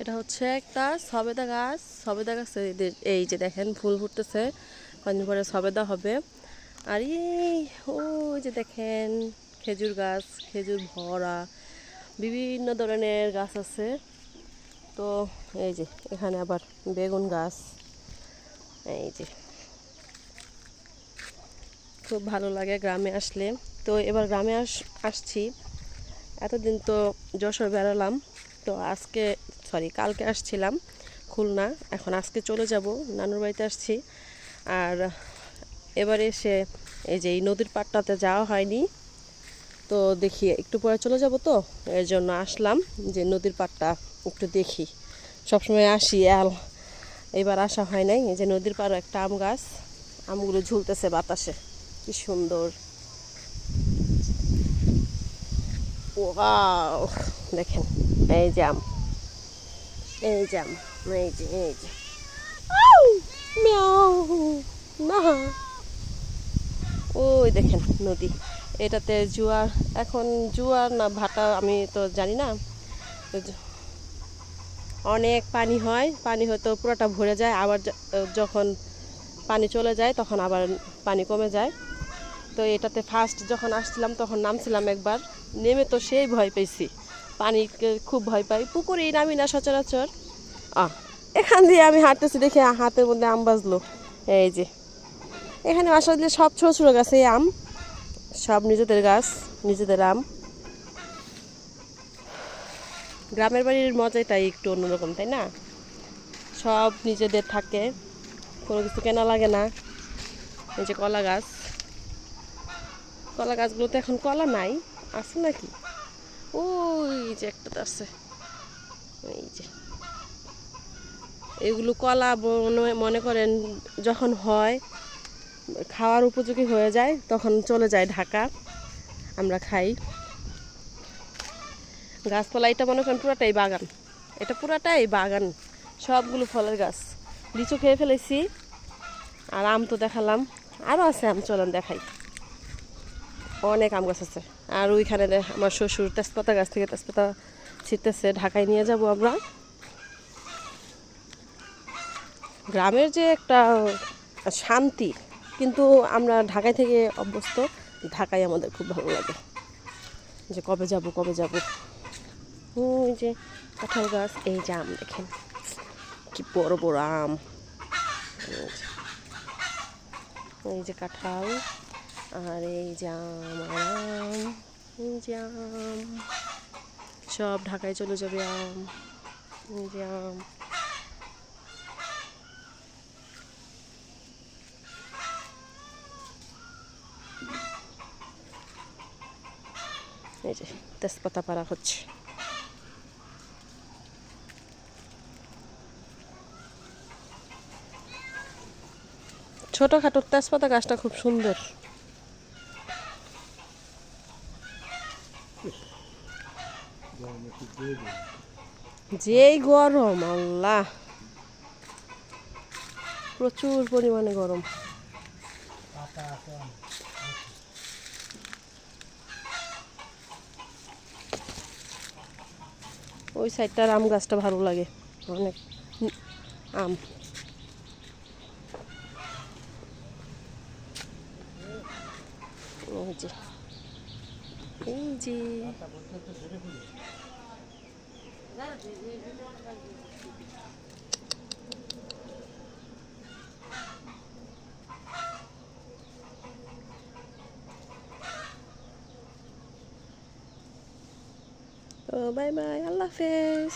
এটা হচ্ছে একটা সবেদা গাছ। সবেদা গাছে এই যে দেখেন ফুল ফুটতেছে, কদিন পরে সবেদা হবে। আর ওই যে দেখেন খেজুর গাছ, খেজুর ভরা, বিভিন্ন ধরনের গাছ আছে। তো এই যে এখানে আবার বেগুন গাছ। এই যে খুব ভালো লাগে গ্রামে আসলে। তো এবার গ্রামে আসছি। এতদিন তো যশোর বেড়ালাম, তো আজকে কালকে আসছিলাম খুলনা, এখন আজকে চলে যাব, নানুর বাড়িতে আসছি। আর এবারে এসে এই যে এই নদীর পাড়টাতে যাওয়া হয়নি, তো দেখি একটু পরে চলে যাব, তো এর জন্য আসলাম যে নদীর পাড়টা একটু দেখি। সবসময় আসি, এবার আসা হয় নাই। এই যে নদীর পাড়ে একটা আম গাছ, আমগুলো ঝুলতেছে বাতাসে, কি সুন্দর। ওয়াও, দেখেন এই যে আম, এই যে আম, এই যে মিয়াও না, ওই দেখেন নদী। এটাতে জোয়ার, এখন জোয়ার না ভাটা আমি তো জানি না। অনেক পানি হয়, পানি হয়তো পুরোটা ভরে যায়, আবার যখন পানি চলে যায় তখন আবার পানি কমে যায়। তো এটাতে ফার্স্ট যখন আসছিলাম তখন নামছিলাম একবার, নেমে তো সেই ভয় পেয়েছি, পানিকে খুব ভয় পাই, পুকুরেই নামি না সচরাচর। এখান দিয়ে আমি হাঁটতেছি, দেখে হাতের মধ্যে আম বাজলো। এই যে এখানে আসলে সব ছোটো ছোটো গাছে আম, সব নিজেদের গাছ, নিজেদের আম। গ্রামের বাড়ির মজাটাই একটু অন্যরকম, তাই না? সব নিজেদের থাকে, কোনো কিছু কেনা লাগে না। এই যে কলা গাছ, কলা গাছগুলোতে এখন কলা নাই, আছে নাকি? ওই যে একটাতে আছে, এই যে এগুলো কলা মনে করেন যখন হয়, খাওয়ার উপযোগী হয়ে যায়, তখন চলে যায় ঢাকা, আমরা খাই। গাছপালা এটা মনে করেন পুরাটাই বাগান, এটা পুরাটাই বাগান, সবগুলো ফলের গাছ। লিচু খেয়ে ফেলেছি, আর আম তো দেখালাম, আরও আছে আম, চলেন দেখাই। অনেক আম গাছ আছে। আর ওইখানে আমার শ্বশুর তেজপাতা গাছ থেকে তেজপাতা ছিটতেছে, ঢাকায় নিয়ে যাব আমরা। গ্রামের যে একটা শান্তি, কিন্তু আমরা ঢাকায় থেকে অভ্যস্ত, ঢাকায় আমাদের খুব ভালো লাগে, যে কবে যাব কবে যাব। ওই যে কাঁঠাল গাছ, এই যে আম দেখেন কি বড় বড় আম, এই যে কাঁঠাল, আর এই যে আম, আম, এই যে আম, সব ঢাকায় চলে যাবে আম, এই যে আম। এই যে তেজপাতা পাড়া হচ্ছে। ছোটোখাটো তেজপাতা গাছটা খুব সুন্দর। যেই গরম আল্লাহ, প্রচুর পরিমাণে গরম। ওই সাইডটার আম গাছটা ভালো লাগে, অনেক আম। এই যে, এই যে বাই বাই, আল্লাহ হাফেজ।